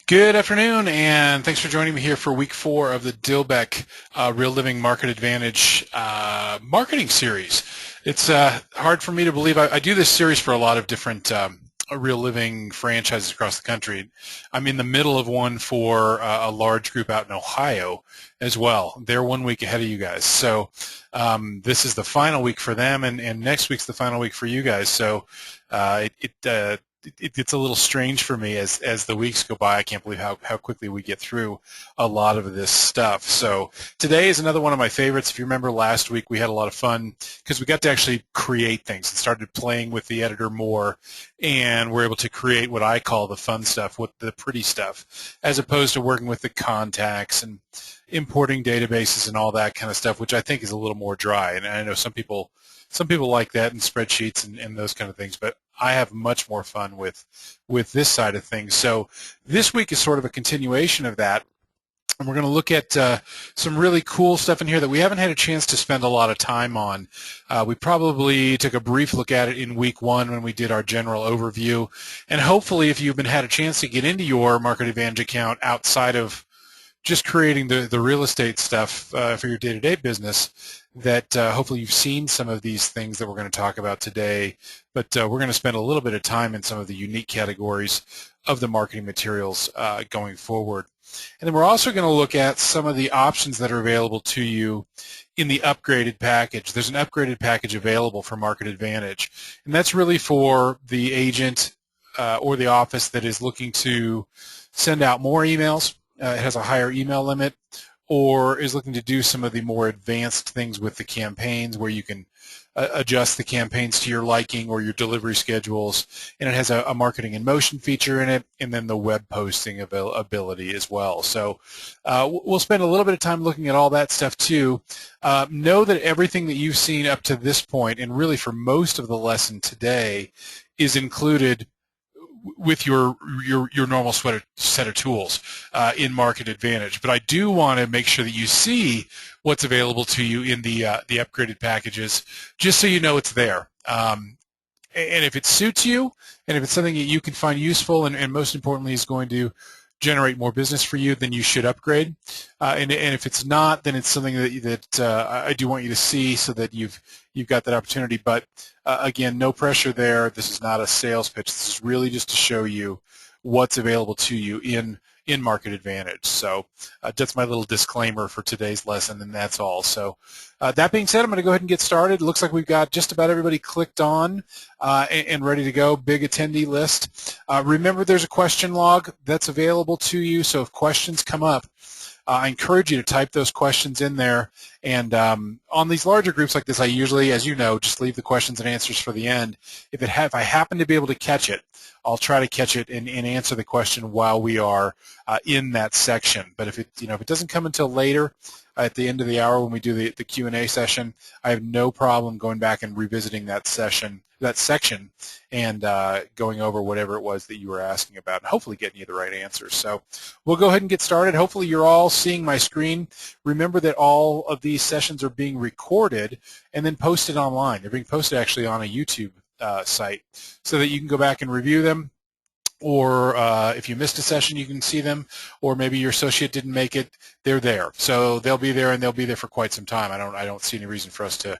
Good afternoon, and thanks for joining me here for week 4 of the Dilbeck Real Living Market Advantage marketing series. It's hard for me to believe. I do this series for a lot of different real living franchises across the country. I'm in the middle of one for a large group out in Ohio as well. They're 1 week ahead of you guys. So this is the final week for them, and next week's the final week for you guys. So it gets a little strange for me as the weeks go by. I can't believe how quickly we get through a lot of this stuff. So today is another one of my favorites. If you remember last week, we had a lot of fun because we got to actually create things and started playing with the editor more, and we're able to create what I call the fun stuff, what the pretty stuff, as opposed to working with the contacts and importing databases and all that kind of stuff, which I think is a little more dry. And I know some people like that in spreadsheets and those kind of things, but I have much more fun with this side of things. So this week is sort of a continuation of that, and we're going to look at some really cool stuff in here that we haven't had a chance to spend a lot of time on. We probably took a brief look at it in week 1 when we did our general overview, and hopefully if you've had a chance to get into your MarketAdvantage account outside of just creating the real estate stuff for your day-to-day business, that hopefully you've seen some of these things that we're going to talk about today, but we're going to spend a little bit of time in some of the unique categories of the marketing materials going forward. And then we're also going to look at some of the options that are available to you in the upgraded package. There's an upgraded package available for MarketAdvantage, and that's really for the agent or the office that is looking to send out more emails. It has a higher email limit, or is looking to do some of the more advanced things with the campaigns where you can adjust the campaigns to your liking or your delivery schedules, and it has a marketing in motion feature in it, and then the web posting ability as well. So we'll spend a little bit of time looking at all that stuff too. Know that everything that you've seen up to this point, and really for most of the lesson today, is included with your normal set of tools in MarketAdvantage. But I do want to make sure that you see what's available to you in the upgraded packages, just so you know it's there. And if it suits you, and if it's something that you can find useful, and most importantly is going to generate more business for you, then you should upgrade. And if it's not, then it's something that I do want you to see so that you've got that opportunity. But again, no pressure there. This is not a sales pitch. This is really just to show you what's available to you in MarketAdvantage. So that's my little disclaimer for today's lesson, and that's all. So that being said, I'm going to go ahead and get started. It looks like we've got just about everybody clicked on and ready to go. Big attendee list. Remember, there's a question log that's available to you, so if questions come up, I encourage you to type those questions in there. And on these larger groups like this, I usually, as you know, just leave the questions and answers for the end. If I happen to be able to catch it, I'll try to catch it and answer the question while we are in that section. But if it doesn't come until later, at the end of the hour when we do the Q&A session, I have no problem going back and revisiting that section, and going over whatever it was that you were asking about, and hopefully getting you the right answers. So we'll go ahead and get started. Hopefully you're all seeing my screen. Remember that all of these sessions are being recorded and then posted online. They're being posted actually on a YouTube site so that you can go back and review them. Or if you missed a session, you can see them, or maybe your associate didn't make it, they're there. So they'll be there, and they'll be there for quite some time. I don't see any reason for us to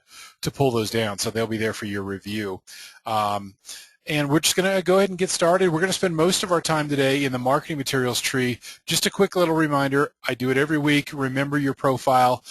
pull those down, so they'll be there for your review. And we're just going to go ahead and get started. We're going to spend most of our time today in the marketing materials tree. Just a quick little reminder, I do it every week. Remember your profile.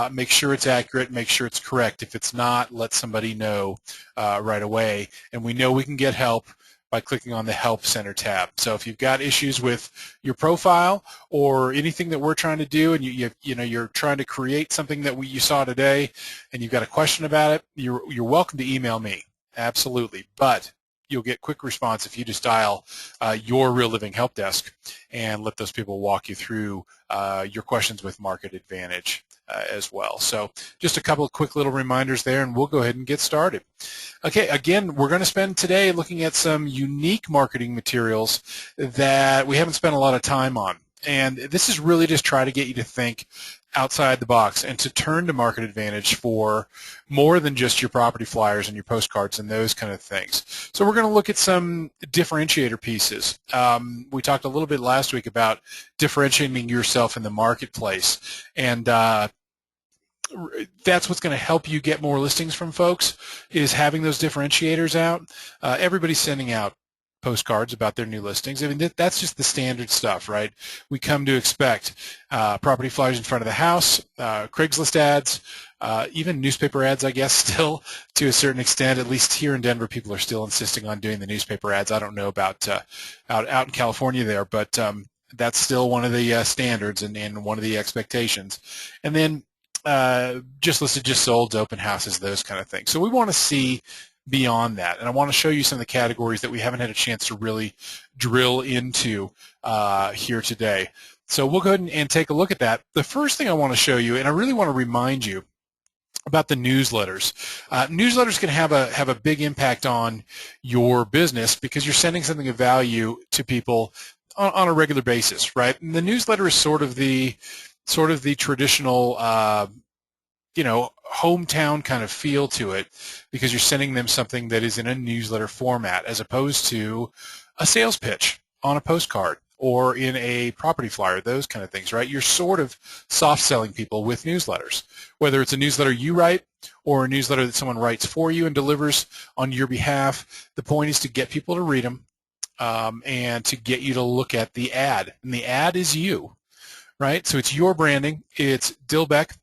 Make sure it's accurate. Make sure it's correct. If it's not, let somebody know right away. And we know we can get help by clicking on the Help Center tab. So if you've got issues with your profile or anything that we're trying to do, and you're trying to create something that you saw today, and you've got a question about it, you're welcome to email me. Absolutely. But you'll get quick response if you just dial your Real Living Help Desk and let those people walk you through your questions with MarketAdvantage as well. So just a couple of quick little reminders there, and we'll go ahead and get started. Okay, again, we're going to spend today looking at some unique marketing materials that we haven't spent a lot of time on. And this is really just try to get you to think outside the box and to turn to MarketAdvantage for more than just your property flyers and your postcards and those kind of things. So we're going to look at some differentiator pieces. We talked a little bit last week about differentiating yourself in the marketplace, and that's what's going to help you get more listings from folks, is having those differentiators out. Everybody's sending out postcards about their new listings. I mean, that's just the standard stuff, right? We come to expect property flyers in front of the house, Craigslist ads, even newspaper ads, I guess, still to a certain extent. At least here in Denver, people are still insisting on doing the newspaper ads. I don't know about out in California there, but that's still one of the standards and one of the expectations. And then just listed, just sold, open houses, those kind of things. So we want to see beyond that, and I want to show you some of the categories that we haven't had a chance to really drill into here today. So we'll go ahead and take a look at that. The first thing I want to show you, and I really want to remind you about the newsletters. Newsletters can have a big impact on your business because you're sending something of value to people on a regular basis, right? And the newsletter is sort of the traditional hometown kind of feel to it, because you're sending them something that is in a newsletter format as opposed to a sales pitch on a postcard or in a property flyer, those kind of things, right? You're sort of soft selling people with newsletters, whether it's a newsletter you write or a newsletter that someone writes for you and delivers on your behalf. The point is to get people to read them and to get you to look at the ad, and the ad is you, right? So it's your branding, it's Dilbeck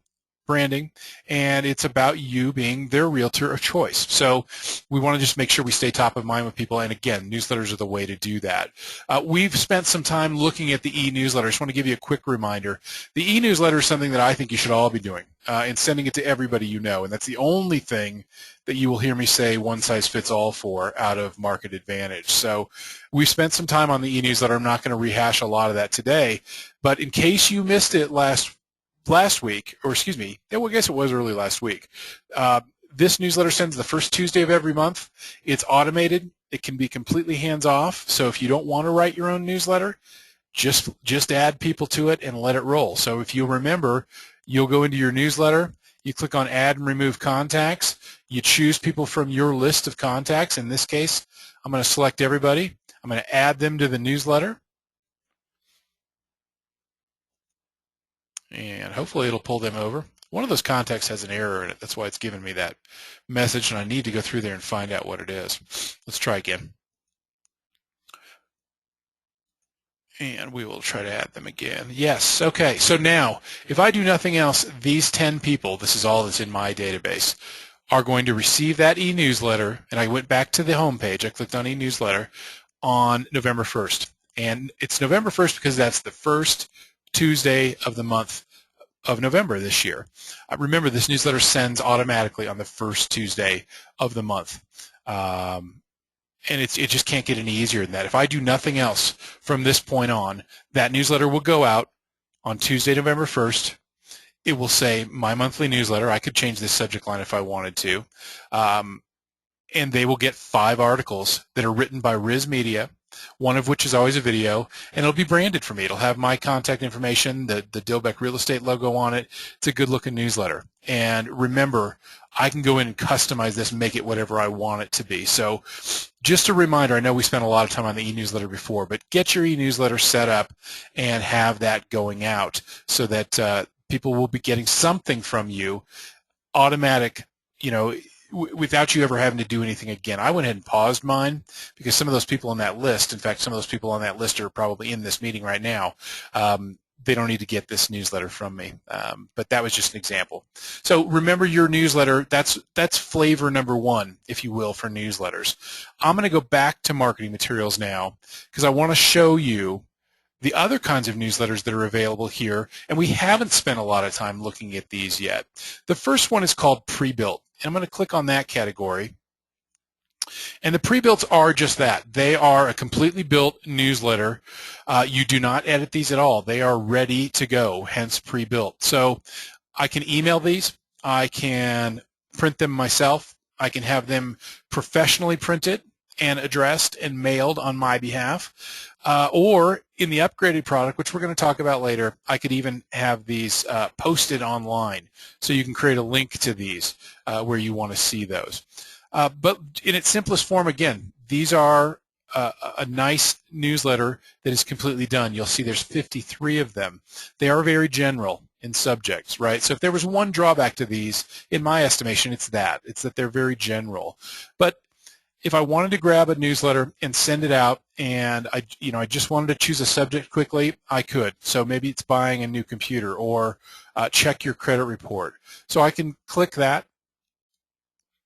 branding, and it's about you being their realtor of choice. So we want to just make sure we stay top of mind with people, and again, newsletters are the way to do that. We've spent some time looking at the e-newsletter. I just want to give you a quick reminder. The e-newsletter is something that I think you should all be doing and sending it to everybody you know, and that's the only thing that you will hear me say one size fits all for out of MarketAdvantage. So we've spent some time on the e-newsletter. I'm not going to rehash a lot of that today, but in case you missed it last week, or excuse me, I guess it was early last week. This newsletter sends the first Tuesday of every month. It's automated. It can be completely hands-off. So if you don't want to write your own newsletter, just add people to it and let it roll. So if you remember, you'll go into your newsletter, you click on Add and Remove Contacts, you choose people from your list of contacts. In this case, I'm going to select everybody. I'm going to add them to the newsletter. And hopefully it'll pull them over. One of those contacts has an error in it. That's why it's giving me that message, and I need to go through there and find out what it is. Let's try again. And we will try to add them again. Yes, okay. So now, if I do nothing else, these 10 people, this is all that's in my database, are going to receive that e-newsletter, and I went back to the home page. I clicked on e-newsletter on November 1st. And it's November 1st because that's the first Tuesday of the month of November this year. Remember, this newsletter sends automatically on the first Tuesday of the month. And it just can't get any easier than that. If I do nothing else from this point on, that newsletter will go out on Tuesday, November 1st. It will say, my monthly newsletter. I could change this subject line if I wanted to. And they will get 5 articles that are written by Riz Media, one of which is always a video, and it'll be branded for me. It'll have my contact information, the Dilbeck Real Estate logo on it. It's a good-looking newsletter. And remember, I can go in and customize this and make it whatever I want it to be. So just a reminder, I know we spent a lot of time on the e-newsletter before, but get your e-newsletter set up and have that going out so that people will be getting something from you, automatic, without you ever having to do anything again. I went ahead and paused mine because some of those people on that list, in fact, some of those people on that list are probably in this meeting right now. They don't need to get this newsletter from me, but that was just an example. So remember your newsletter, that's flavor number 1, if you will, for newsletters. I'm going to go back to marketing materials now because I want to show you the other kinds of newsletters that are available here, and we haven't spent a lot of time looking at these yet. The first one is called pre-built. I'm going to click on that category. And the pre-builts are just that. They are a completely built newsletter. You do not edit these at all. They are ready to go, hence pre-built. So I can email these. I can print them myself. I can have them professionally printed and addressed and mailed on my behalf. Or in the upgraded product, which we're going to talk about later, I could even have these posted online. So you can create a link to these where you want to see those. But in its simplest form, again, these are a nice newsletter that is completely done. You'll see there's 53 of them. They are very general in subjects, right? So if there was one drawback to these, in my estimation, it's that they're very general. But if I wanted to grab a newsletter and send it out and I just wanted to choose a subject quickly, I could. So maybe it's buying a new computer or check your credit report. So I can click that,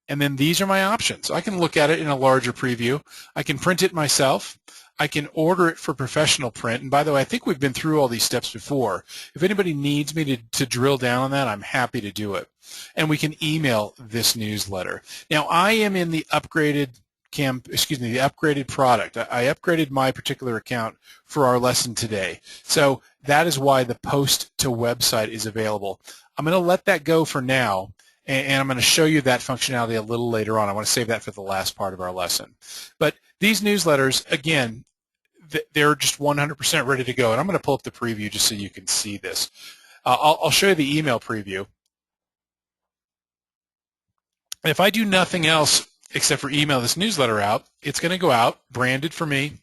and then these are my options. I can look at it in a larger preview. I can print it myself. I can order it for professional print. And by the way, I think we've been through all these steps before. If anybody needs me to drill down on that, I'm happy to do it. And we can email this newsletter. Now, I am in the upgraded the upgraded product. I upgraded my particular account for our lesson today. So that is why the post to website is available. I'm going to let that go for now, and I'm going to show you that functionality a little later on. I want to save that for the last part of our lesson. But these newsletters, again, they're just 100% ready to go. And I'm going to pull up the preview just so you can see this. I'll show you the email preview. And if I do nothing else except for email this newsletter out, it's going to go out, branded for me.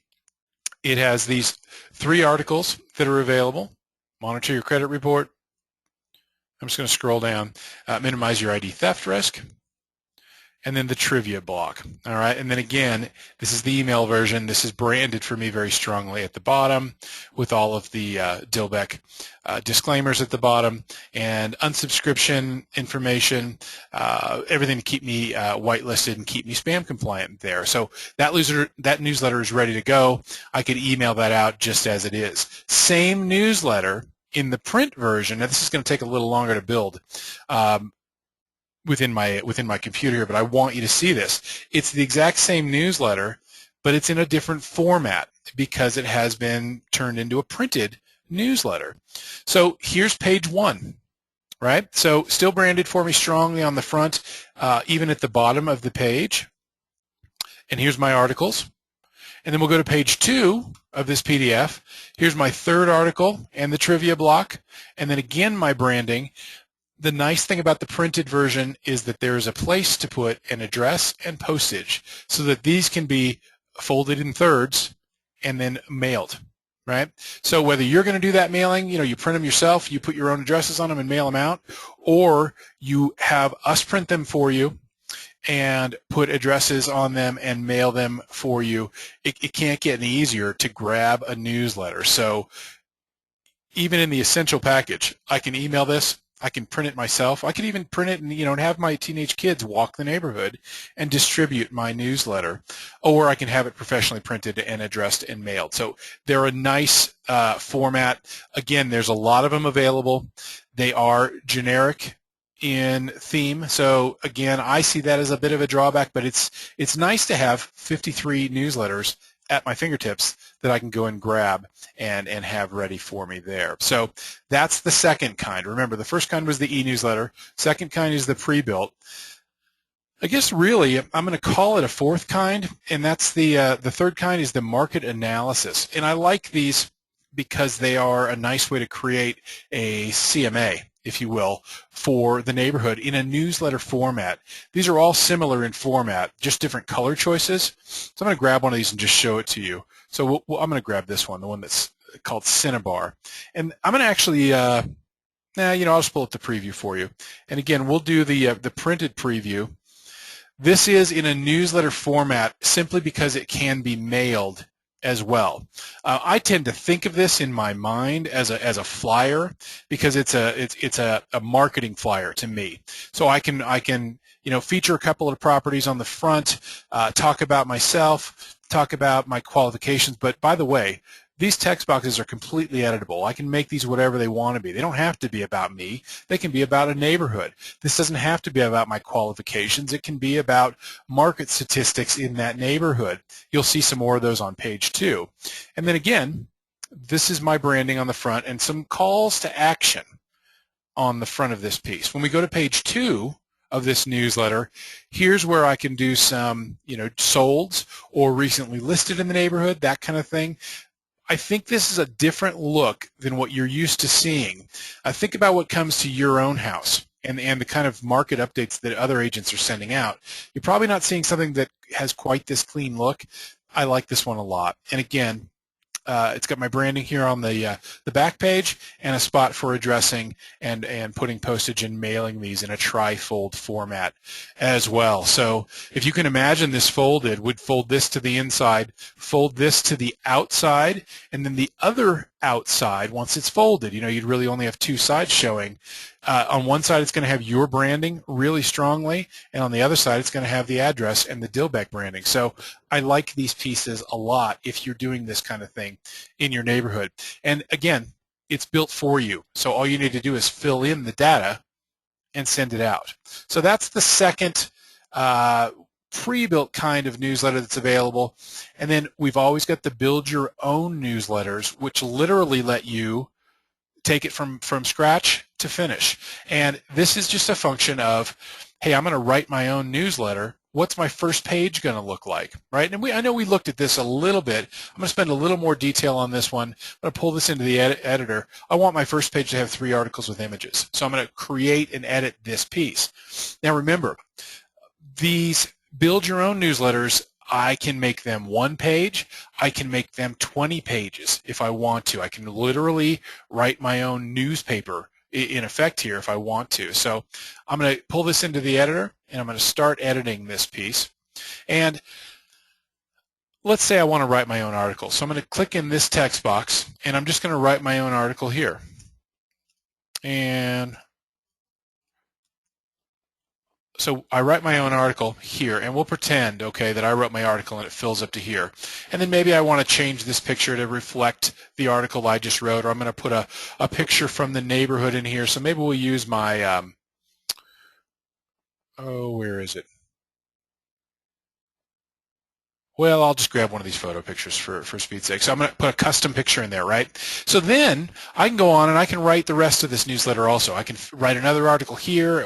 It has these 3 articles that are available. Monitor your credit report. I'm just going to scroll down. Minimize your ID theft risk. And then the trivia block. All right. And then again, this is the email version. This is branded for me very strongly at the bottom with all of the Dilbeck disclaimers at the bottom and unsubscription information, everything to keep me whitelisted and keep me spam compliant there. So that newsletter is ready to go. I could email that out just as it is. Same newsletter in the print version. Now this is going to take a little longer to build. Within my computer here, but I want you to see this. It's the exact same newsletter, but it's in a different format because it has been turned into a printed newsletter. So here's page 1, right? So still branded for me strongly on the front, even at the bottom of the page. And here's my articles. And then we'll go to page 2 of this PDF. Here's my 3rd article and the trivia block. And then again, my branding. The nice thing about the printed version is that there is a place to put an address and postage so that these can be folded in thirds and then mailed, right? So whether you're going to do that mailing, you print them yourself, you put your own addresses on them and mail them out, or you have us print them for you and put addresses on them and mail them for you, it can't get any easier to grab a newsletter. So even in the essential package, I can email this. I can print it myself. I could even print it and and have my teenage kids walk the neighborhood and distribute my newsletter, or I can have it professionally printed and addressed and mailed. So they're a nice format. Again, there's a lot of them available. They are generic in theme. So again, I see that as a bit of a drawback, but it's nice to have 53 newsletters at my fingertips that I can go and grab and have ready for me there. So that's the second kind. Remember, the first kind was the e-newsletter. Second kind is the pre-built. I guess really I'm going to call it a 4th kind, and that's the 3rd kind is the market analysis. And I like these because they are a nice way to create a CMA, if you will, for the neighborhood in a newsletter format. These are all similar in format, just different color choices. So I'm going to grab one of these and just show it to you. So I'm going to grab this one, the one that's called Cinnabar. And I'm going to actually, I'll just pull up the preview for you. And again, we'll do the printed preview. This is in a newsletter format simply because it can be mailed as well. I tend to think of this in my mind as a flyer because it's a marketing flyer to me. So I can feature a couple of properties on the front, talk about myself, talk about my qualifications. But by the way, these text boxes are completely editable. I can make these whatever they want to be. They don't have to be about me. They can be about a neighborhood. This doesn't have to be about my qualifications. It can be about market statistics in that neighborhood. You'll see some more of those on page 2. And then again, this is my branding on the front and some calls to action on the front of this piece. When we go to page 2 of this newsletter, here's where I can do some, solds or recently listed in the neighborhood, that kind of thing. I think this is a different look than what you're used to seeing. Think about what comes to your own house and the kind of market updates that other agents are sending out. You're probably not seeing something that has quite this clean look. I like this one a lot. And again, it's got my branding here on the back page and a spot for addressing and putting postage and mailing these in a tri-fold format as well. So if you can imagine this folded, would fold this to the inside, fold this to the outside, and then the other outside, once it's folded, you'd really only have two sides showing. On one side, it's going to have your branding really strongly, and on the other side, it's going to have the address and the Dilbeck branding. So I like these pieces a lot if you're doing this kind of thing in your neighborhood. And again, it's built for you. So all you need to do is fill in the data and send it out. So that's the second pre-built kind of newsletter that's available. And then we've always got the build your own newsletters, which literally let you take it from scratch to finish. And this is just a function of, hey, I'm going to write my own newsletter. What's my first page going to look like, right? And I know we looked at this a little bit. I'm going to spend a little more detail on this one. I'm going to pull this into the editor. I want my first page to have 3 articles with images. So I'm going to create and edit this piece. Now remember, these build your own newsletters, I can make them 1 page. I can make them 20 pages if I want to. I can literally write my own newspaper in effect here if I want to. So I'm going to pull this into the editor, and I'm going to start editing this piece. And let's say I want to write my own article. So I'm going to click in this text box, and I'm just going to write my own article here. And so I write my own article here, and we'll pretend, okay, that I wrote my article and it fills up to here. And then maybe I want to change this picture to reflect the article I just wrote, or I'm going to put a picture from the neighborhood in here. So maybe we'll use my, where is it? Well, I'll just grab one of these photo pictures for speed's sake. So I'm going to put a custom picture in there, right? So then I can go on and I can write the rest of this newsletter also. I can write another article here,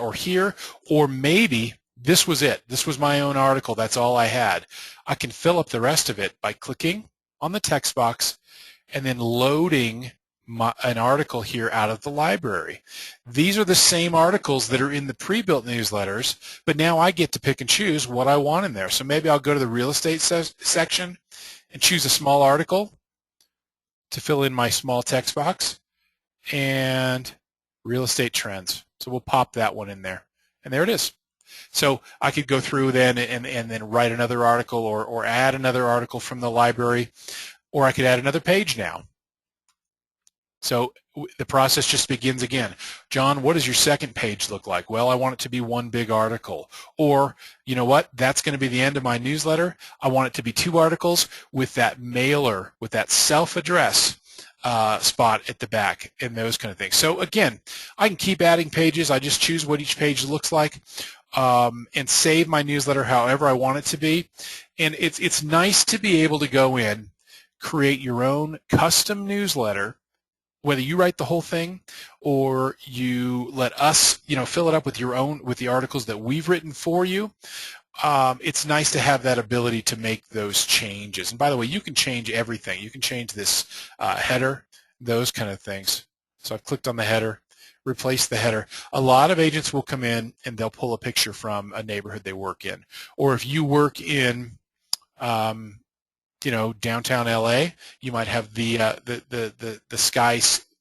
or maybe this was it. This was my own article. That's all I had. I can fill up the rest of it by clicking on the text box and then loading an article here out of the library. These are the same articles that are in the pre-built newsletters, but now I get to pick and choose what I want in there. So maybe I'll go to the real estate section and choose a small article to fill in my small text box, and real estate trends. So we'll pop that one in there, and there it is. So I could go through then and then write another article or add another article from the library, or I could add another page now. So the process just begins again. John, what does your second page look like? Well, I want it to be 1 big article. Or, you know what, that's going to be the end of my newsletter. I want it to be 2 articles with that mailer, with that self-address spot at the back and those kind of things. So again, I can keep adding pages. I just choose what each page looks like and save my newsletter however I want it to be. And it's nice to be able to go in, create your own custom newsletter, whether you write the whole thing or you let us, fill it up with the articles that we've written for you. It's nice to have that ability to make those changes. And by the way, you can change everything. You can change this header, those kind of things. So I've clicked on the header, replace the header. A lot of agents will come in and they'll pull a picture from a neighborhood they work in. Or if you work in downtown LA, you might have the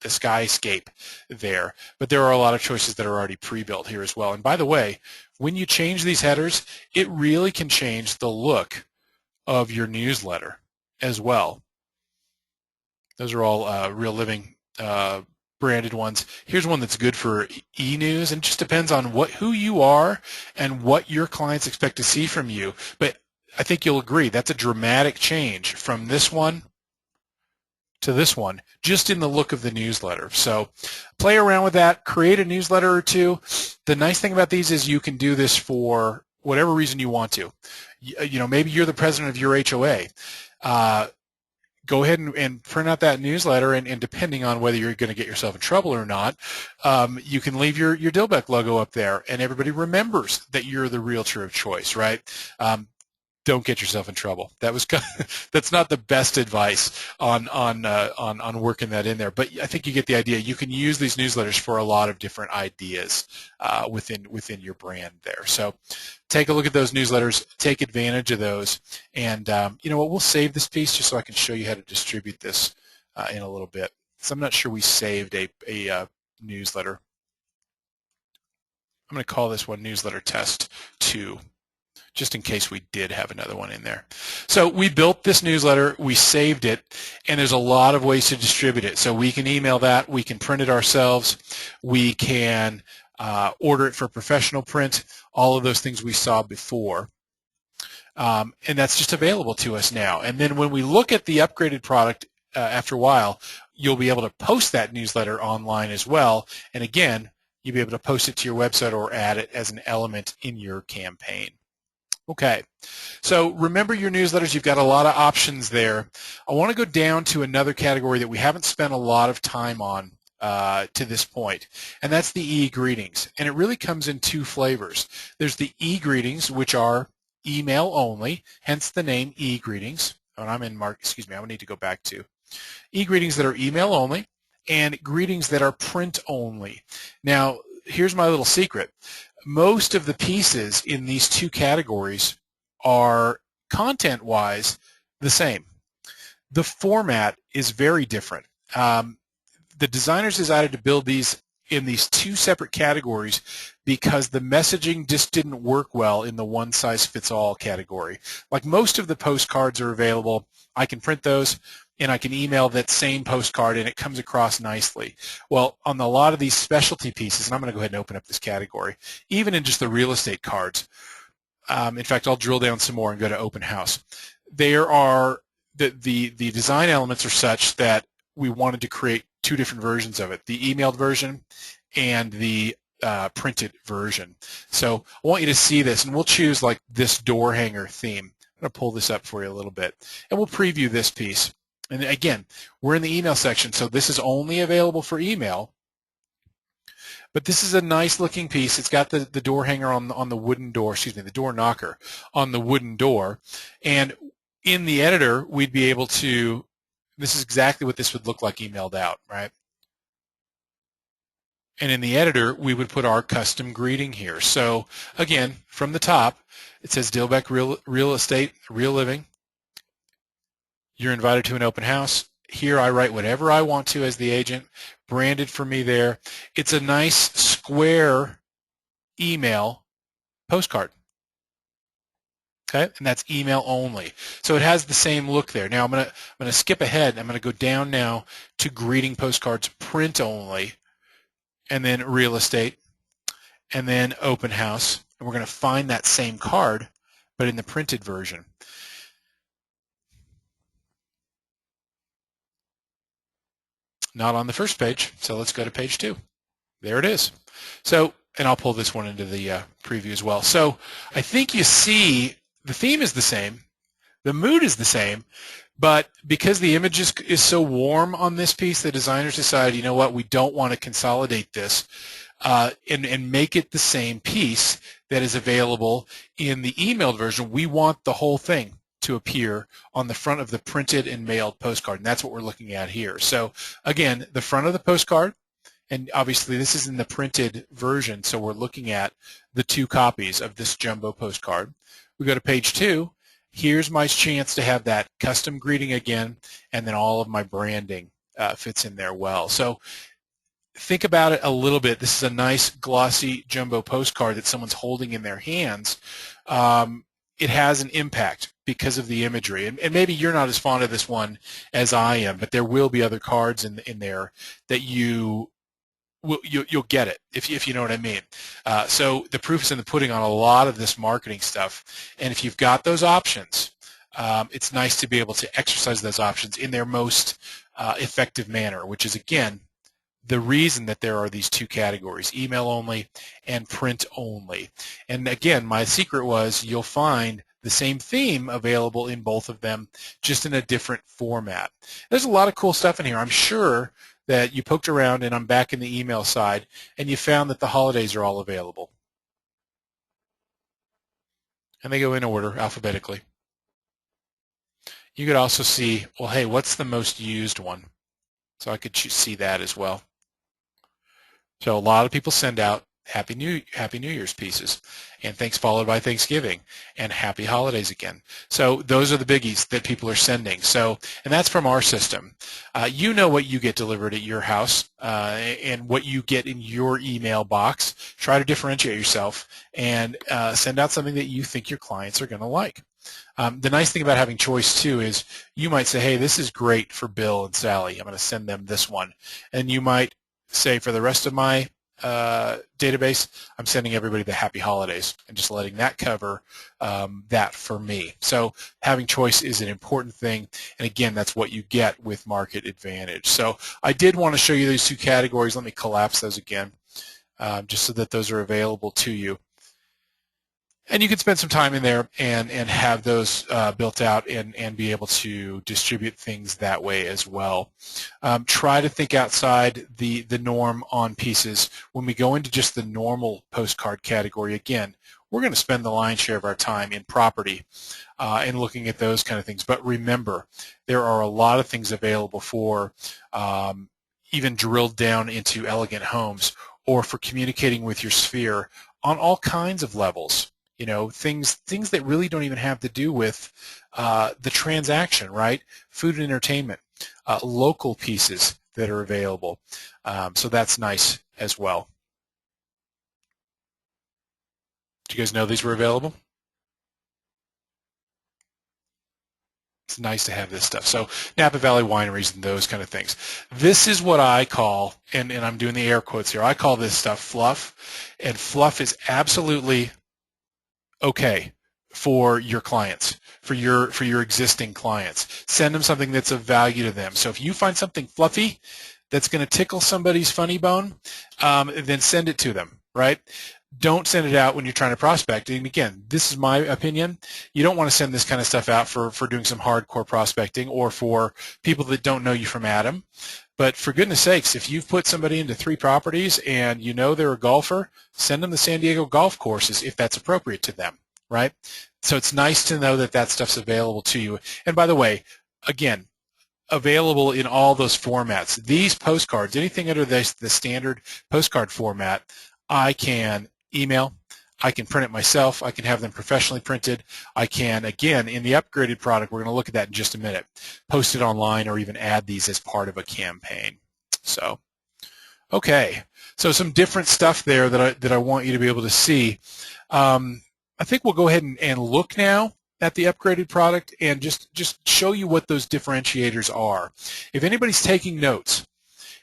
skyscape there. But there are a lot of choices that are already pre-built here as well. And by the way, when you change these headers, it really can change the look of your newsletter as well. Those are all Real Living branded ones. Here's one that's good for e-news, and it just depends on who you are and what your clients expect to see from you. But I think you'll agree that's a dramatic change from this one to this one, just in the look of the newsletter. So play around with that, create a newsletter or 2. The nice thing about these is you can do this for whatever reason you want to. Maybe you're the president of your HOA. Go ahead and print out that newsletter, and depending on whether you're going to get yourself in trouble or not, you can leave your Dilbeck logo up there, and everybody remembers that you're the realtor of choice, right? don't get yourself in trouble. That was that's not the best advice on working that in there, but I think you get the idea. You can use these newsletters for a lot of different ideas within your brand there. So take a look at those newsletters, take advantage of those, and you know what? We'll save this piece just so I can show you how to distribute this in a little bit. So I'm not sure we saved a newsletter. I'm going to call this one Newsletter Test 2. Just in case we did have another one in there. So we built this newsletter, we saved it, and there's a lot of ways to distribute it. So we can email that, we can print it ourselves, we can order it for professional print, all of those things we saw before. And that's just available to us now. And then when we look at the upgraded product after a while, you'll be able to post that newsletter online as well. And again, you'll be able to post it to your website or add it as an element in your campaign. Okay, so remember your newsletters. You've got a lot of options there. I want to go down to another category that we haven't spent a lot of time on to this point, and that's the e-greetings. And it really comes in two flavors. There's the e-greetings, which are email only, hence the name e-greetings. Oh, I'm in excuse me, I need to go back to e-greetings that are email only and greetings that are print only. Now, here's my little secret. Most of the pieces in these two categories are content-wise the same. The format is very different. The designers decided to build these in these two separate categories because the messaging just didn't work well in the one-size-fits-all category. Like most of the postcards are available. I can print those and I can email that same postcard and it comes across nicely. Well, on a lot of these specialty pieces, and I'm going to go ahead and open up this category, even in just the real estate cards, in fact, I'll drill down some more and go to open house. There are, the design elements are such that we wanted to create two different versions of it, the emailed version and the printed version. So I want you to see this, and we'll choose like this door hanger theme. I'm going to pull this up for you a little bit, and we'll preview this piece. And again, we're in the email section, so this is only available for email. But this is a nice looking piece. It's got the door hanger on the wooden door, excuse me, the door knocker on the wooden door. And in the editor, we'd be able to, this is exactly what this would look like emailed out, right? And in the editor, we would put our custom greeting here. So again, from the top, it says Dilbeck Real Estate, Real Living. You're invited to an open house. Here I write whatever I want to as the agent, branded for me there. It's a nice square email postcard. Okay, and that's email only. So it has the same look there. Now I'm gonna skip ahead. I'm gonna go down now to greeting postcards, print only, and then real estate, and then open house. And we're gonna find that same card, but in the printed version. Not on the first page, so let's go to page 2. There it is. So, and I'll pull this one into the preview as well. So I think you see the theme is the same, the mood is the same, but because the image is so warm on this piece, the designers decided, you know what, we don't want to consolidate this and make it the same piece that is available in the emailed version. We want the whole thing to appear on the front of the printed and mailed postcard, and that's what we're looking at here. So again, the front of the postcard, and obviously this is in the printed version, so we're looking at the two copies of this jumbo postcard. We go to page 2. Here's my chance to have that custom greeting again, and then all of my branding fits in there well. So think about it a little bit. This is a nice glossy jumbo postcard that someone's holding in their hands. It has an impact because of the imagery. And maybe you're not as fond of this one as I am, but there will be other cards in there that you'll get it, if you know what I mean. So the proof is in the pudding on a lot of this marketing stuff. And if you've got those options, it's nice to be able to exercise those options in their most effective manner, which is, again, the reason that there are these two categories, email only and print only. And again, my secret was you'll find the same theme available in both of them, just in a different format. There's a lot of cool stuff in here. I'm sure that you poked around, and I'm back in the email side, and you found that the holidays are all available. And they go in order alphabetically. You could also see, well, hey, what's the most used one? So I could see that as well. So a lot of people send out Happy New Year's pieces, and thanks followed by Thanksgiving, and Happy Holidays again. So those are the biggies that people are sending. So, and that's from our system. You know what you get delivered at your house and what you get in your email box. Try to differentiate yourself and send out something that you think your clients are going to like. The nice thing about having choice too is you might say, hey, this is great for Bill and Sally. I'm going to send them this one. And you might say, for the rest of my database, I'm sending everybody the Happy Holidays and just letting that cover that for me. So having choice is an important thing. And again, that's what you get with MarketAdvantage. So I did want to show you these two categories. Let me collapse those again just so that those are available to you. And you can spend some time in there and have those built out and be able to distribute things that way as well. Try to think outside the norm on pieces. When we go into just the normal postcard category, again, we're going to spend the lion's share of our time in property and looking at those kind of things. But remember, there are a lot of things available for even drilled down into elegant homes or for communicating with your sphere on all kinds of levels. You know, things that really don't even have to do with the transaction, right? Food and entertainment, local pieces that are available. So that's nice as well. Do you guys know these were available? It's nice to have this stuff. So Napa Valley wineries and those kind of things. This is what I call, and I'm doing the air quotes here, I call this stuff fluff. And fluff is absolutely okay for your clients, for your existing clients. Send them something that's of value to them. So if you find something fluffy that's going to tickle somebody's funny bone, then send it to them, right? Don't send it out when you're trying to prospect. And again, this is my opinion. You don't want to send this kind of stuff out for doing some hardcore prospecting or for people that don't know you from Adam. But for goodness sakes, if you've put somebody into 3 properties and you know they're a golfer, send them the San Diego golf courses if that's appropriate to them, right? So it's nice to know that that stuff's available to you. And by the way, again, available in all those formats. These postcards, anything under the standard postcard format, I can email. I can print it myself. I can have them professionally printed. I can, again, in the upgraded product, we're going to look at that in just a minute, post it online or even add these as part of a campaign. So, okay. So some different stuff there that I want you to be able to see. I think we'll go ahead and look now at the upgraded product and just show you what those differentiators are. If anybody's taking notes,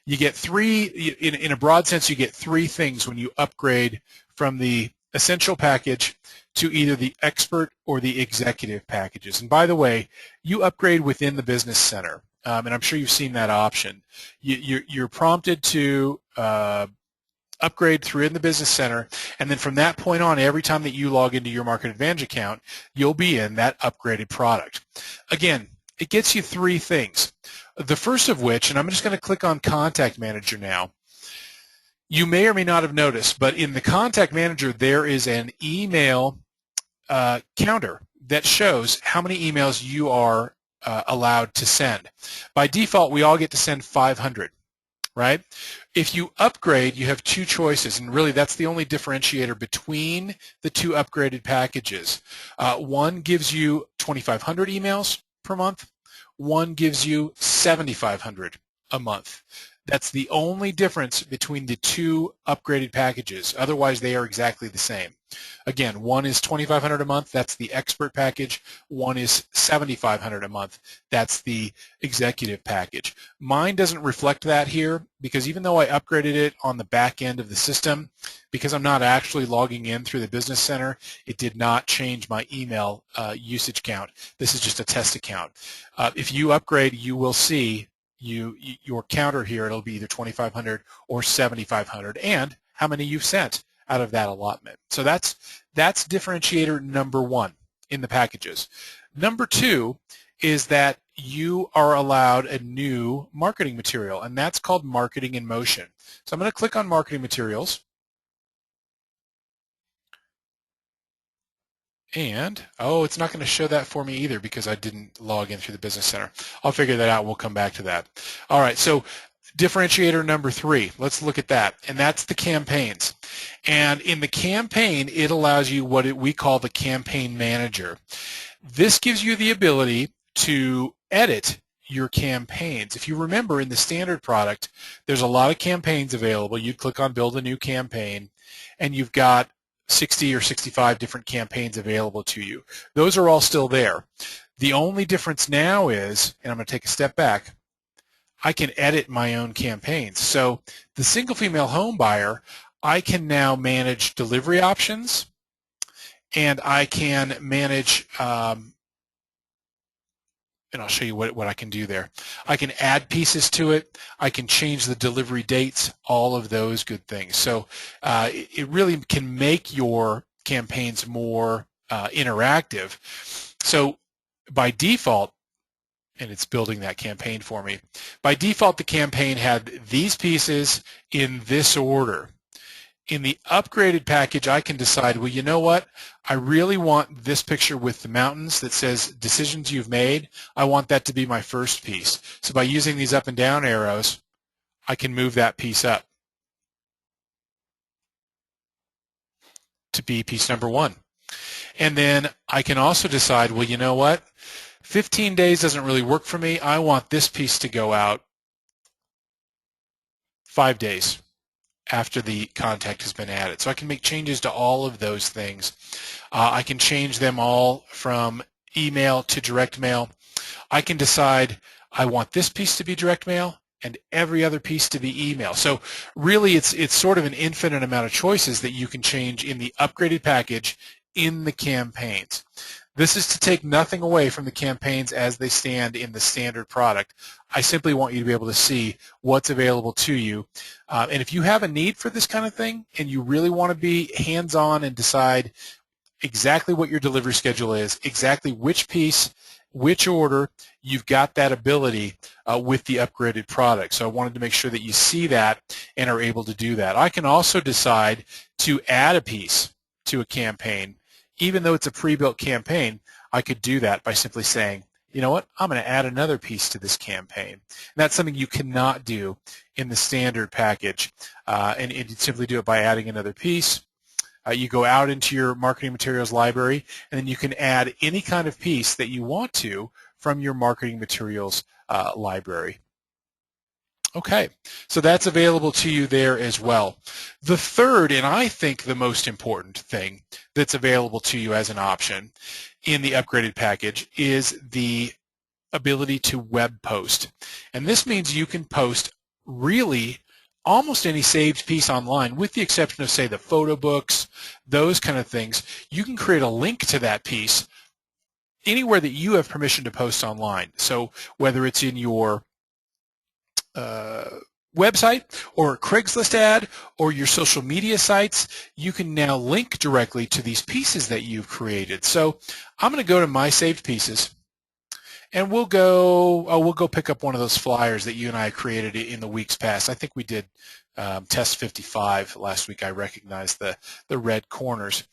you get 3, in a broad sense, you get 3 things when you upgrade from the essential package to either the expert or the executive packages. And by the way, you upgrade within the business center, and I'm sure you've seen that option. You're prompted to upgrade through in the business center, and then from that point on, every time that you log into your MarketAdvantage account, you'll be in that upgraded product. Again, it gets you 3 things. The first of which, and I'm just going to click on Contact Manager now. You may or may not have noticed, but in the Contact Manager, there is an email counter that shows how many emails you are allowed to send. By default, we all get to send 500, right? If you upgrade, you have 2 choices, and really that's the only differentiator between the 2 upgraded packages. One gives you 2,500 emails per month. One gives you 7,500 a month. That's the only difference between the 2 upgraded packages. Otherwise, they are exactly the same. Again, one is 2,500 a month. That's the expert package. One is 7,500 a month. That's the executive package. Mine doesn't reflect that here because even though I upgraded it on the back end of the system, because I'm not actually logging in through the business center, it did not change my email usage count. This is just a test account. If you upgrade, you will see your counter here. It'll be either 2,500 or 7,500 and how many you've sent out of that allotment. So that's differentiator number 1 in the packages. Number 2 is that you are allowed a new marketing material, and that's called Marketing in Motion. So I'm going to click on Marketing Materials. And, oh, it's not going to show that for me either because I didn't log in through the Business Center. I'll figure that out. We'll come back to that. All right, so differentiator number 3, let's look at that, and that's the campaigns. And in the campaign, it allows you what we call the campaign manager. This gives you the ability to edit your campaigns. If you remember, in the standard product, there's a lot of campaigns available. You click on Build a New Campaign, and you've got 60 or 65 different campaigns available to you. Those are all still there. The only difference now is, and I'm going to take a step back, I can edit my own campaigns. So the single female home buyer, I can now manage delivery options, and I can manage, and I'll show you what I can do there. I can add pieces to it. I can change the delivery dates, all of those good things. So it really can make your campaigns more interactive. So by default, and it's building that campaign for me, by default the campaign had these pieces in this order. In the upgraded package, I can decide, well, you know what? I really want this picture with the mountains that says decisions you've made. I want that to be my first piece. So by using these up and down arrows, I can move that piece up to be piece number 1. And then I can also decide, well, you know what? 15 days doesn't really work for me. I want this piece to go out 5 days after the contact has been added. So I can make changes to all of those things. I can change them all from email to direct mail. I can decide I want this piece to be direct mail and every other piece to be email. So really it's sort of an infinite amount of choices that you can change in the upgraded package in the campaigns. This is to take nothing away from the campaigns as they stand in the standard product. I simply want you to be able to see what's available to you. And if you have a need for this kind of thing and you really want to be hands-on and decide exactly what your delivery schedule is, exactly which piece, which order, you've got that ability with the upgraded product. So I wanted to make sure that you see that and are able to do that. I can also decide to add a piece to a campaign. Even though it's a pre-built campaign, I could do that by simply saying, you know what, I'm going to add another piece to this campaign. And that's something you cannot do in the standard package. And you simply do it by adding another piece. You go out into your marketing materials library, and then you can add any kind of piece that you want to from your marketing materials library. Okay, so that's available to you there as well. The third, and I think the most important thing that's available to you as an option in the upgraded package is the ability to web post. And this means you can post really almost any saved piece online, with the exception of, say, the photo books, those kind of things. You can create a link to that piece anywhere that you have permission to post online. So whether it's in your website or a Craigslist ad or your social media sites, you can now link directly to these pieces that you've created. So I'm going to go to My Saved Pieces, and we'll go pick up one of those flyers that you and I created in the weeks past. I think we did test 55 last week. I recognized the red corners.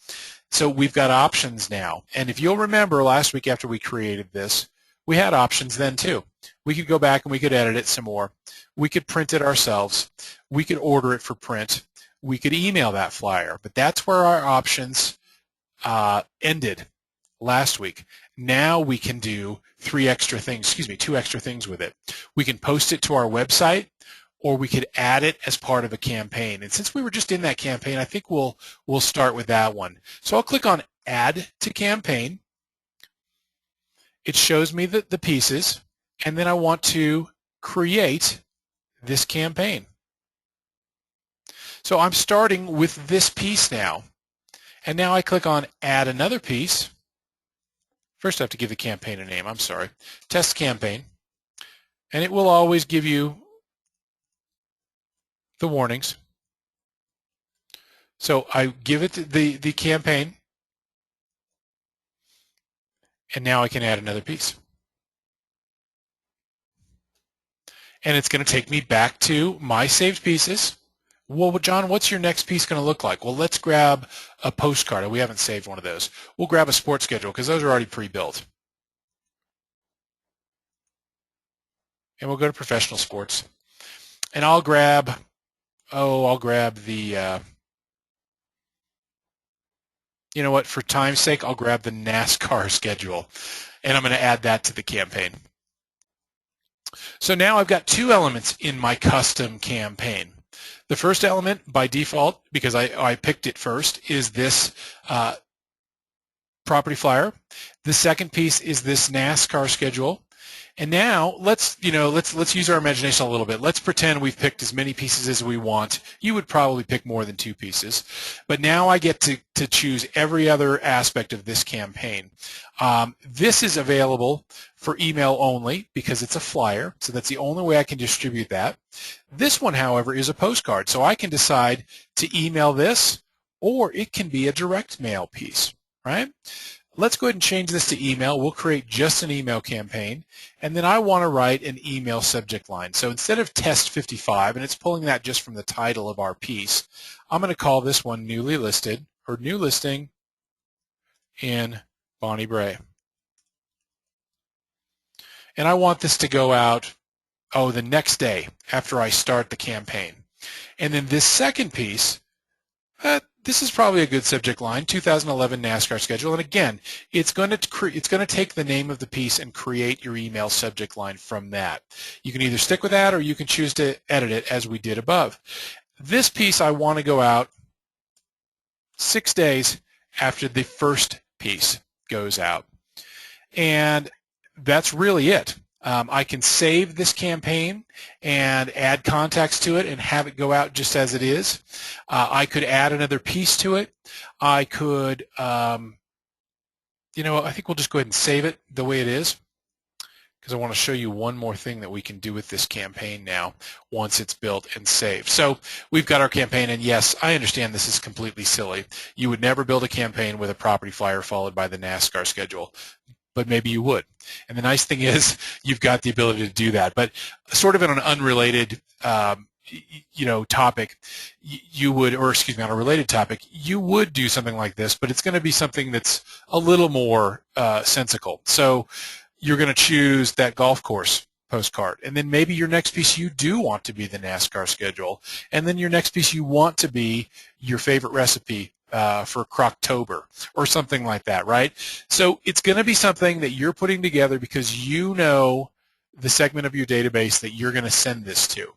So we've got options now. And if you'll remember last week after we created this, we had options then too. We could go back and we could edit it some more. We could print it ourselves. We could order it for print. We could email that flyer. But that's where our options ended last week. Now we can do two extra things with it. We can post it to our website, or we could add it as part of a campaign. And since we were just in that campaign, I think we'll start with that one. So I'll click on Add to Campaign. It shows me the pieces, and then I want to create this campaign. So I'm starting with this piece now, and now I click on Add Another Piece. First I have to give the campaign a name, I'm sorry. Test Campaign, and it will always give you the warnings. So I give it the campaign, and now I can add another piece. And it's going to take me back to My Saved Pieces, Well, John, what's your next piece going to look like? Well, let's grab a postcard. We haven't saved one of those. We'll grab a sports schedule because those are already pre-built. And we'll go to professional sports. And I'll grab the, you know what, for time's sake, I'll grab the NASCAR schedule. And I'm going to add that to the campaign. So now I've got two elements in my custom campaign. The first element, by default, because I picked it first, is this property flyer. The second piece is this NASCAR schedule. And now let's use our imagination a little bit. Let's pretend we've picked as many pieces as we want. You would probably pick more than 2 pieces. But now I get to choose every other aspect of this campaign. This is available for email only because it's a flyer, so that's the only way I can distribute that. This one, however, is a postcard, so I can decide to email this, or it can be a direct mail piece, right? Let's go ahead and change this to email. We'll create just an email campaign, and then I want to write an email subject line. So instead of test 55, and it's pulling that just from the title of our piece, I'm going to call this one newly listed, or new listing in Bonnie Bray. And I want this to go out, the next day after I start the campaign. And then this second piece, this is probably a good subject line, 2011 NASCAR schedule. And again, it's going to take the name of the piece and create your email subject line from that. You can either stick with that or you can choose to edit it as we did above. This piece I want to go out 6 days after the first piece goes out. And that's really it. I can save this campaign and add context to it and have it go out just as it is. I could add another piece to it. I could, I think we'll just go ahead and save it the way it is because I want to show you one more thing that we can do with this campaign now once it's built and saved. So we've got our campaign, and yes, I understand this is completely silly. You would never build a campaign with a property flyer followed by the NASCAR schedule, but maybe you would. And the nice thing is you've got the ability to do that. But sort of in an unrelated, topic, on a related topic, you would do something like this, but it's going to be something that's a little more sensical. So you're going to choose that golf course postcard. And then maybe your next piece you do want to be the NASCAR schedule. And then your next piece you want to be your favorite recipe for Croctober or something like that, right? So it's going to be something that you're putting together because you know the segment of your database that you're going to send this to.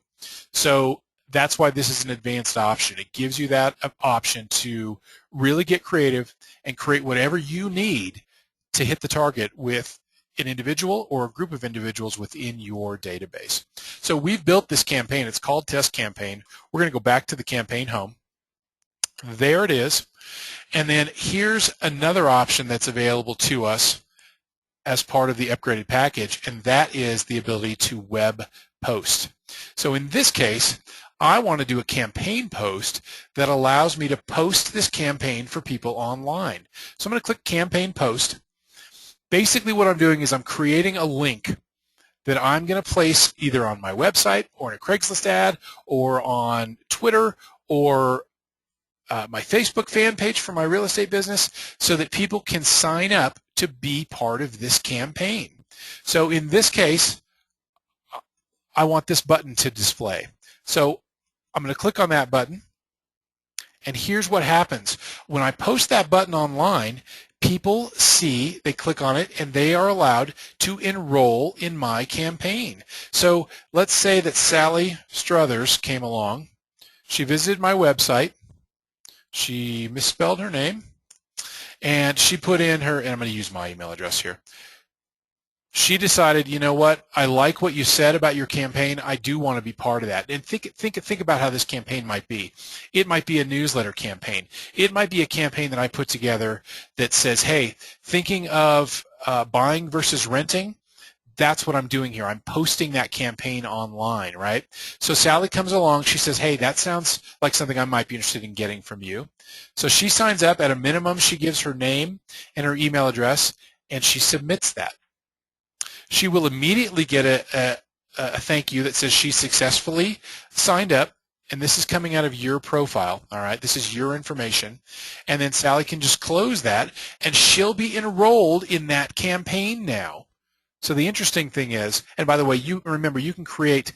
So that's why this is an advanced option. It gives you that option to really get creative and create whatever you need to hit the target with an individual or a group of individuals within your database. So we've built this campaign. It's called Test Campaign. We're going to go back to the campaign home. There it is. And then here's another option that's available to us as part of the upgraded package, and that is the ability to web post. So in this case, I want to do a campaign post that allows me to post this campaign for people online. So I'm going to click Campaign Post. Basically what I'm doing is I'm creating a link that I'm going to place either on my website or in a Craigslist ad or on Twitter or my Facebook fan page for my real estate business so that people can sign up to be part of this campaign. So in this case, I want this button to display. So I'm going to click on that button, and here's what happens. When I post that button online, people see, they click on it, and they are allowed to enroll in my campaign. So let's say that Sally Struthers came along. She visited my website. She misspelled her name, and she put in her, and I'm going to use my email address here. She decided, you know what, I like what you said about your campaign. I do want to be part of that. And think about how this campaign might be. It might be a newsletter campaign. It might be a campaign that I put together that says, hey, thinking of buying versus renting, that's what I'm doing here. I'm posting that campaign online, right? So Sally comes along. She says, hey, that sounds like something I might be interested in getting from you. So she signs up. At a minimum, she gives her name and her email address, and she submits that. She will immediately get a thank you that says she successfully signed up and this is coming out of your profile, all right? This is your information. And then Sally can just close that, and she'll be enrolled in that campaign now. So the interesting thing is, and by the way, you remember you can create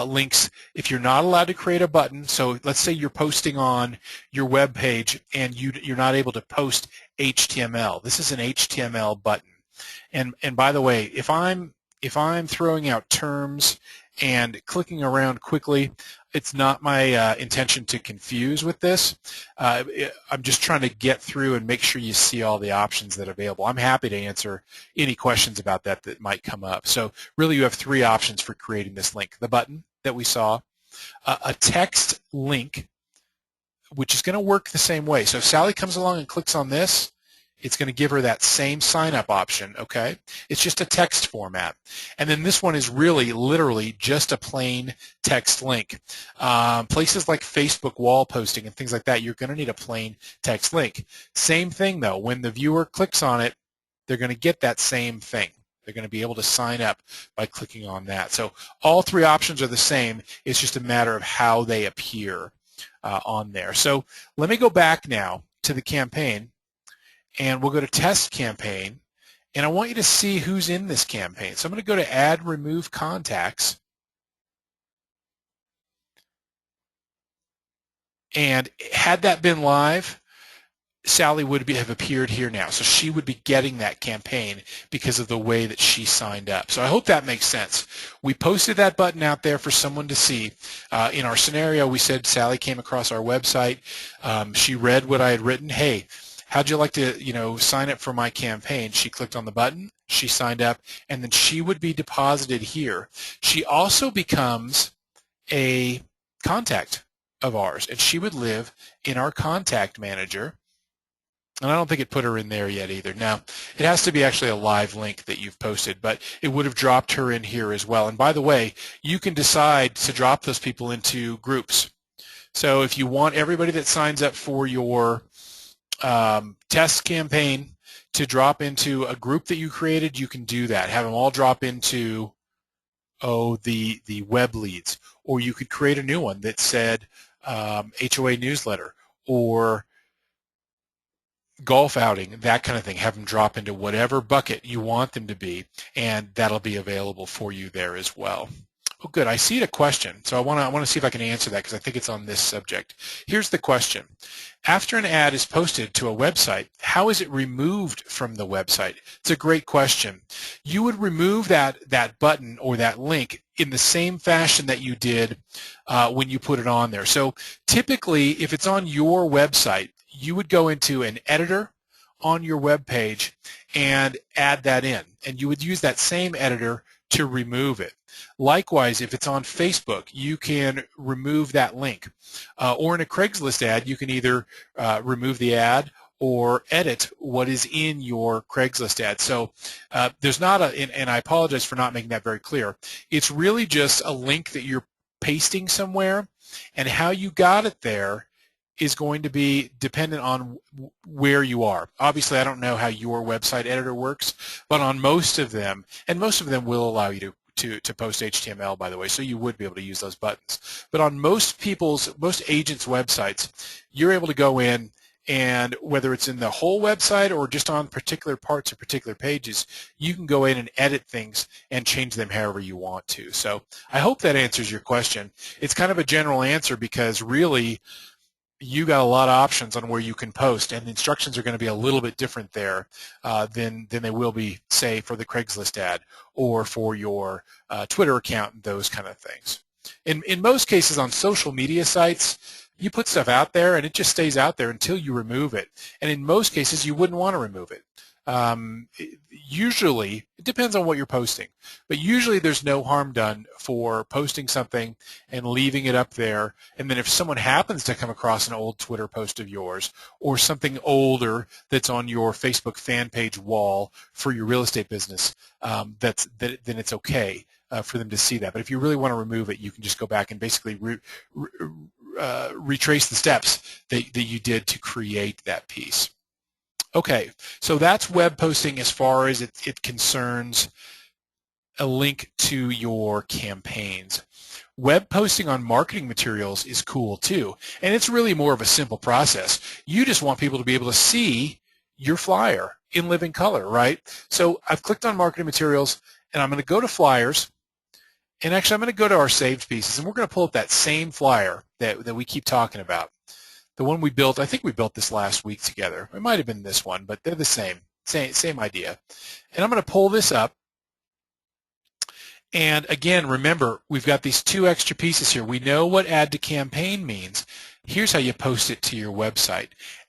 links if you're not allowed to create a button. So let's say you're posting on your web page and you're not able to post HTML. This is an HTML button. And by the way, if I'm throwing out terms and clicking around quickly, it's not my intention to confuse with this. I'm just trying to get through and make sure you see all the options that are available. I'm happy to answer any questions about that might come up. So really you have three options for creating this link. The button that we saw, a text link, which is going to work the same way. So if Sally comes along and clicks on this, it's going to give her that same sign-up option, okay? It's just a text format. And then this one is really, literally, just a plain text link. Places like Facebook wall posting and things like that, you're going to need a plain text link. Same thing, though. When the viewer clicks on it, they're going to get that same thing. They're going to be able to sign up by clicking on that. So all three options are the same. It's just a matter of how they appear on there. So let me go back now to the campaign. And we'll go to test campaign, and I want you to see who's in this campaign. So I'm going to go to add remove contacts, and had that been live, Sally would have appeared here now. So she would be getting that campaign because of the way that she signed up. So I hope that makes sense. We posted that button out there for someone to see. In our scenario, we said Sally came across our website. She read what I had written. Hey, how'd you like to, sign up for my campaign? She clicked on the button, she signed up, and then she would be deposited here. She also becomes a contact of ours, and she would live in our contact manager. And I don't think it put her in there yet either. Now, it has to be actually a live link that you've posted, but it would have dropped her in here as well. And by the way, you can decide to drop those people into groups. So if you want everybody that signs up for your test campaign to drop into a group that you created, you can do that. Have them all drop into the web leads, or you could create a new one that said HOA newsletter or golf outing, that kind of thing. Have them drop into whatever bucket you want them to be, and that'll be available for you there as well. Oh, good. I see a question, so I want to see if I can answer that because I think it's on this subject. Here's the question. After an ad is posted to a website, how is it removed from the website? It's a great question. You would remove that button or that link in the same fashion that you did when you put it on there. So typically, if it's on your website, you would go into an editor on your web page and add that in, and you would use that same editor to remove it. Likewise, if it's on Facebook, you can remove that link. Or in a Craigslist ad, you can either remove the ad or edit what is in your Craigslist ad. So there's not and I apologize for not making that very clear. It's really just a link that you're pasting somewhere, and how you got it there is going to be dependent on where you are. Obviously, I don't know how your website editor works, but on most of them, and most of them will allow you to post HTML, by the way, so you would be able to use those buttons. But on most agents' websites, you're able to go in, and whether it's in the whole website or just on particular parts or particular pages, you can go in and edit things and change them however you want to. So I hope that answers your question. It's kind of a general answer because really, you got a lot of options on where you can post, and the instructions are going to be a little bit different there than they will be, say, for the Craigslist ad or for your Twitter account and those kind of things. In most cases on social media sites, you put stuff out there and it just stays out there until you remove it. And in most cases, you wouldn't want to remove it. Usually, it depends on what you're posting, but usually there's no harm done for posting something and leaving it up there, and then if someone happens to come across an old Twitter post of yours or something older that's on your Facebook fan page wall for your real estate business, then it's okay for them to see that. But if you really want to remove it, you can just go back and basically retrace the steps that you did to create that piece. Okay, so that's web posting as far as it concerns a link to your campaigns. web posting on marketing materials is cool too. And it's really more of a simple process. You just want people to be able to see your flyer in living color, right? So I've clicked on marketing materials, and I'm going to go to flyers. And actually, I'm going to go to our saved pieces, and we're going to pull up that same flyer that we keep talking about. The one we built, I think we built this last week together. It might have been this one, but they're the same idea. And I'm going to pull this up. And again, remember, we've got these two extra pieces here. We know what add to campaign means. Here's how you post it to your website.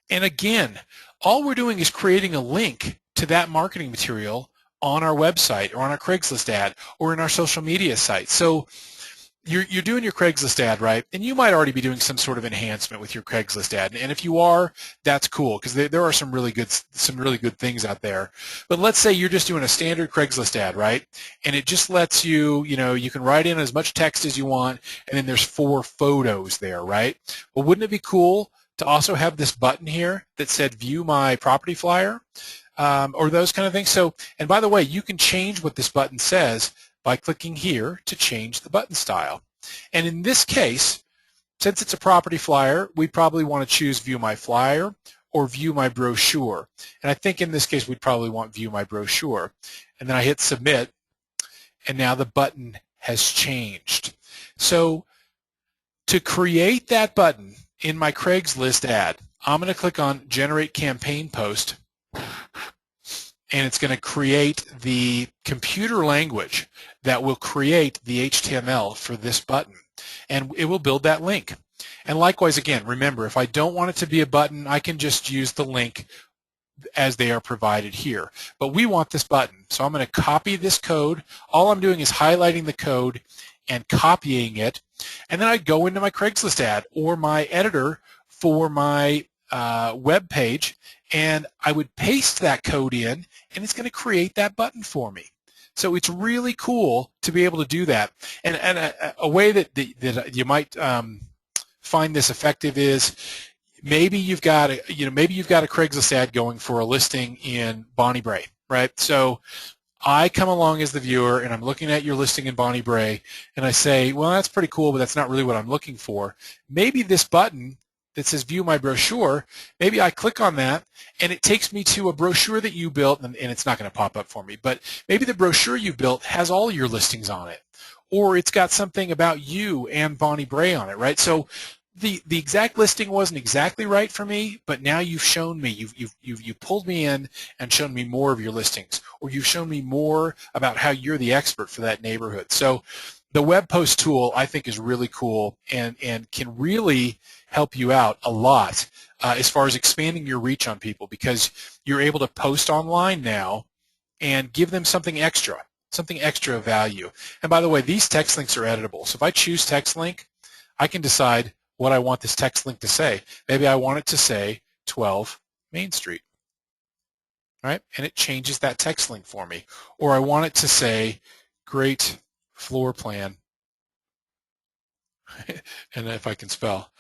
And again, all we're doing is creating a link to that marketing material on our website or on our Craigslist ad or in our social media site. So you're doing your Craigslist ad, right? And you might already be doing some sort of enhancement with your Craigslist ad. And if you are, that's cool, because there are some really good things out there. But let's say you're just doing a standard Craigslist ad, right? And it just lets you, you can write in as much text as you want, and then there's 4 photos there, right? Well, wouldn't it be cool to also have this button here that said view my property flyer, or those kind of things? So, and by the way, you can change what this button says by clicking here to change the button style. And in this case, since it's a property flyer, we probably want to choose view my flyer or view my brochure. And I think in this case, we'd probably want view my brochure. And then I hit submit, and now the button has changed. So to create that button in my Craigslist ad, I'm going to click on generate campaign post, and it's going to create the computer language that will create the HTML for this button. And it will build that link. And likewise, again, remember, if I don't want it to be a button, I can just use the link as they are provided here. But we want this button. So I'm going to copy this code. All I'm doing is highlighting the code and copying it. And then I go into my Craigslist ad or my editor for my web page, and I would paste that code in, and it's going to create that button for me. So it's really cool to be able to do that. And a way that you might find this effective is maybe you've got a Craigslist ad going for a listing in Bonnie Bray, right? So I come along as the viewer, and I'm looking at your listing in Bonnie Bray, and I say, well, that's pretty cool, but that's not really what I'm looking for. Maybe this button that says view my brochure, maybe I click on that and it takes me to a brochure that you built, and it's not going to pop up for me, but maybe the brochure you built has all your listings on it, or it's got something about you and Bonnie Bray on it, right? So the exact listing wasn't exactly right for me, but now you've shown me, you've pulled me in and shown me more of your listings, or you've shown me more about how you're the expert for that neighborhood. So the web post tool, I think, is really cool and can really help you out a lot as far as expanding your reach on people, because you're able to post online now and give them something extra of value. And by the way, these text links are editable. So if I choose text link, I can decide what I want this text link to say. Maybe I want it to say 12 Main Street, right? And it changes that text link for me. Or I want it to say great floor plan, and if I can spell,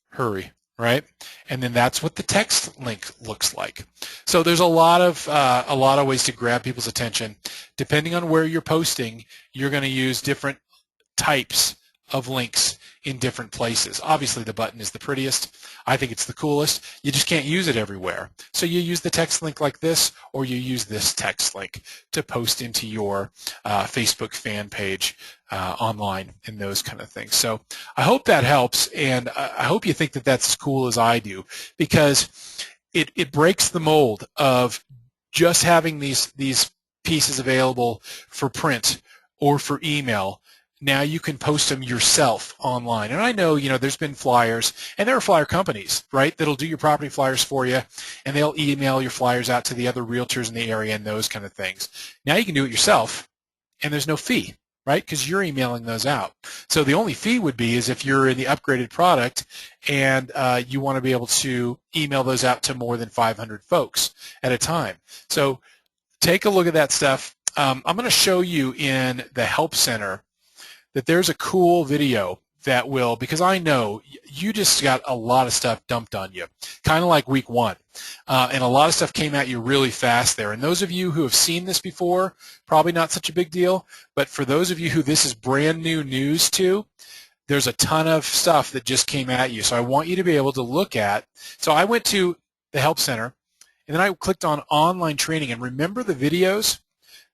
hurry, right? And then that's what the text link looks like. So there's a lot of ways to grab people's attention. Depending on where you're posting, you're going to use different types of links in different places. Obviously, the button is the prettiest. I think it's the coolest. You just can't use it everywhere. So you use the text link like this, or you use this text link to post into your Facebook fan page online and those kind of things. So I hope that helps, and I hope you think that that's as cool as I do, because it breaks the mold of just having these pieces available for print or for email. Now you can post them yourself online. And I know, there's been flyers, and there are flyer companies, right, that'll do your property flyers for you, and they'll email your flyers out to the other realtors in the area and those kind of things. Now you can do it yourself, and there's no fee, right, because you're emailing those out. So the only fee would be is if you're in the upgraded product and you want to be able to email those out to more than 500 folks at a time. So take a look at that stuff. I'm going to show you in the Help Center that there's a cool video that will, because I know you just got a lot of stuff dumped on you, kind of like week one. And a lot of stuff came at you really fast there. And those of you who have seen this before, probably not such a big deal. But for those of you who this is brand new news to, there's a ton of stuff that just came at you. So I want you to be able to look at. So I went to the Help Center, and then I clicked on online training. And remember the videos?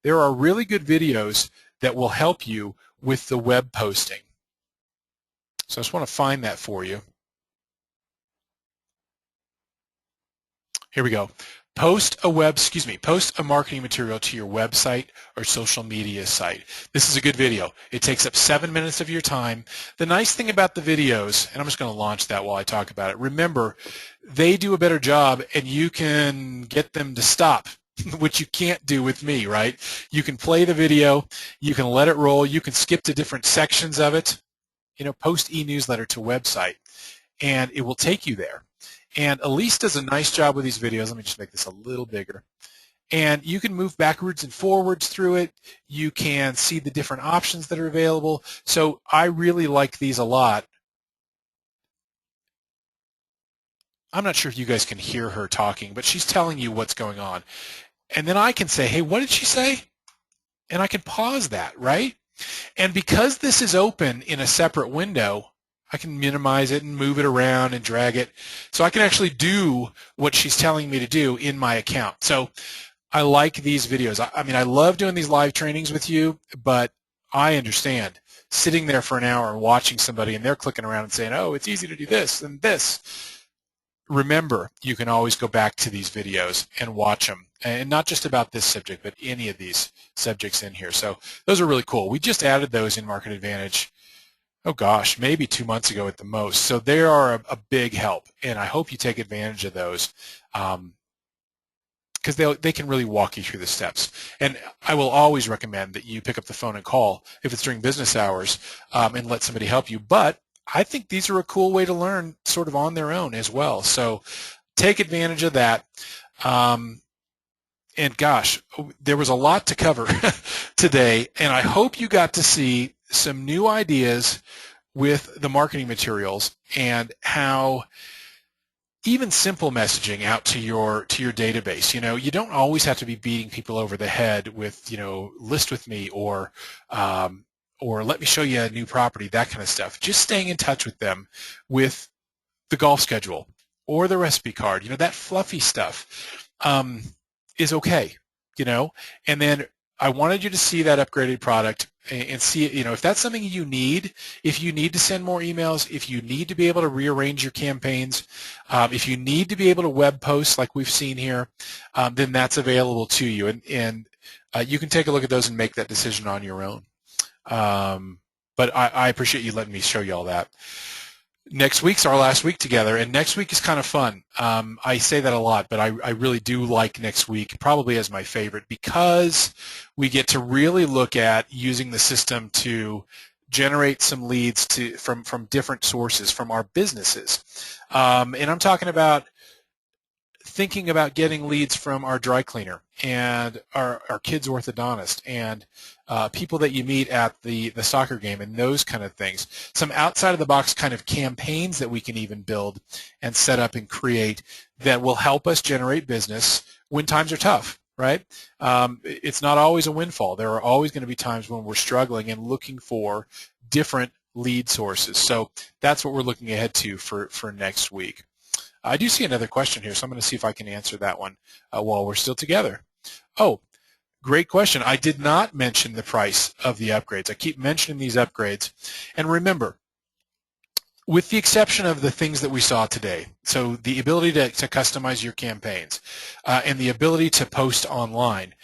There are really good videos that will help you with the web posting. So I just want to find that for you. Here we go. Post a marketing material to your website or social media site. This is a good video. It takes up 7 minutes of your time. The nice thing about the videos, and I'm just going to launch that while I talk about it, remember, they do a better job and you can get them to stop, which you can't do with me, right? You can play the video, you can let it roll, you can skip to different sections of it, post e-newsletter to website, and it will take you there. And Elise does a nice job with these videos. Let me just make this a little bigger. And you can move backwards and forwards through it. You can see the different options that are available. So I really like these a lot. I'm not sure if you guys can hear her talking, but she's telling you what's going on. And then I can say, hey, what did she say? And I can pause that, right? And because this is open in a separate window, I can minimize it and move it around and drag it. So I can actually do what she's telling me to do in my account. So I like these videos. I mean, I love doing these live trainings with you, but I understand sitting there for an hour and watching somebody and they're clicking around and saying, oh, it's easy to do this and this. Remember, you can always go back to these videos and watch them. And not just about this subject, but any of these subjects in here. So those are really cool. We just added those in MarketAdvantage. Oh gosh, maybe 2 months ago at the most. So they are a big help, and I hope you take advantage of those because they can really walk you through the steps. And I will always recommend that you pick up the phone and call if it's during business hours and let somebody help you. But I think these are a cool way to learn sort of on their own as well. So take advantage of that. And gosh, there was a lot to cover today, and I hope you got to see some new ideas with the marketing materials and how even simple messaging out to your database. You don't always have to be beating people over the head with, list with me or let me show you a new property, that kind of stuff. Just staying in touch with them with the golf schedule or the recipe card, that fluffy stuff is okay, and then I wanted you to see that upgraded product and see, if that's something you need, if you need to send more emails, if you need to be able to rearrange your campaigns, if you need to be able to web post like we've seen here, then that's available to you. And you can take a look at those and make that decision on your own. But I appreciate you letting me show you all that. Next week's our last week together, and next week is kind of fun. I say that a lot, but I really do like next week, probably as my favorite, because we get to really look at using the system to generate some leads from different sources from our businesses. And I'm talking about thinking about getting leads from our dry cleaner and our kids' orthodontist and people that you meet at the soccer game and those kind of things. Some outside-of-the-box kind of campaigns that we can even build and set up and create that will help us generate business when times are tough, right? It's not always a windfall. There are always going to be times when we're struggling and looking for different lead sources. So that's what we're looking ahead to for next week. I do see another question here, so I'm going to see if I can answer that one while we're still together. Oh, great question. I did not mention the price of the upgrades. I keep mentioning these upgrades. And remember, with the exception of the things that we saw today, so the ability to customize your campaigns and the ability to post online,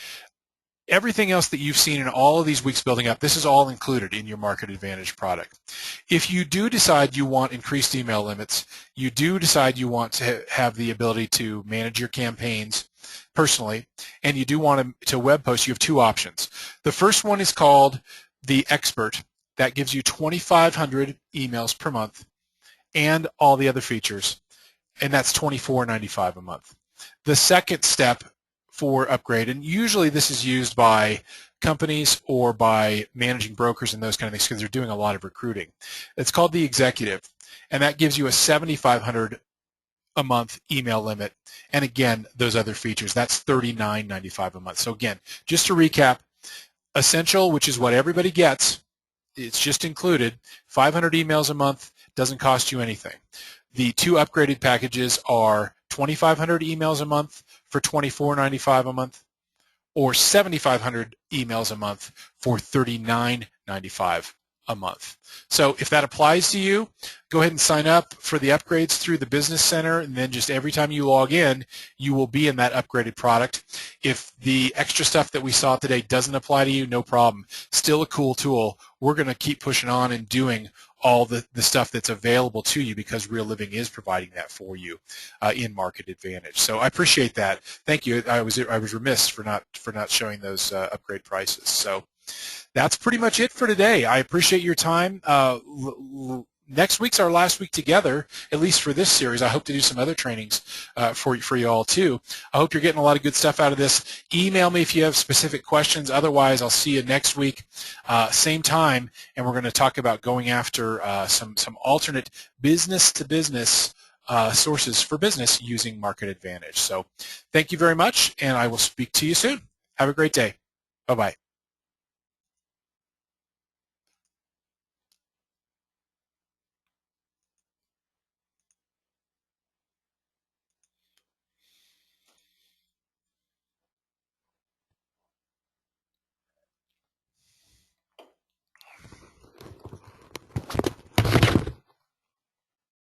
everything else that you've seen in all of these weeks building up, this is all included in your MarketAdvantage product. If you do decide you want increased email limits, you do decide you want to have the ability to manage your campaigns personally, and you do want to web post, you have two options. The first one is called the Expert. That gives you 2,500 emails per month and all the other features, and that's $24.95 a month. The second step for upgrade, and usually this is used by companies or by managing brokers and those kind of things because they're doing a lot of recruiting. It's called the Executive, and that gives you a $7,500 a month email limit, and again, those other features. That's $39.95 a month. So again, just to recap, Essential, which is what everybody gets, it's just included, 500 emails a month, doesn't cost you anything. The two upgraded packages are 2,500 emails a month for $24.95 a month, or 7,500 emails a month for $39.95 a month. So if that applies to you, go ahead and sign up for the upgrades through the Business Center, and then just every time you log in, you will be in that upgraded product. If the extra stuff that we saw today doesn't apply to you, no problem. Still a cool tool. We're going to keep pushing on and doing all the stuff that's available to you because Real Living is providing that for you in MarketAdvantage. So I appreciate that. Thank you. I was remiss for not showing those upgrade prices. So that's pretty much it for today. I appreciate your time. Next week's our last week together, at least for this series. I hope to do some other trainings for you all too. I hope you're getting a lot of good stuff out of this. Email me if you have specific questions. Otherwise, I'll see you next week, same time, and we're going to talk about going after some alternate business-to-business sources for business using MarketAdvantage. So thank you very much, and I will speak to you soon. Have a great day. Bye-bye.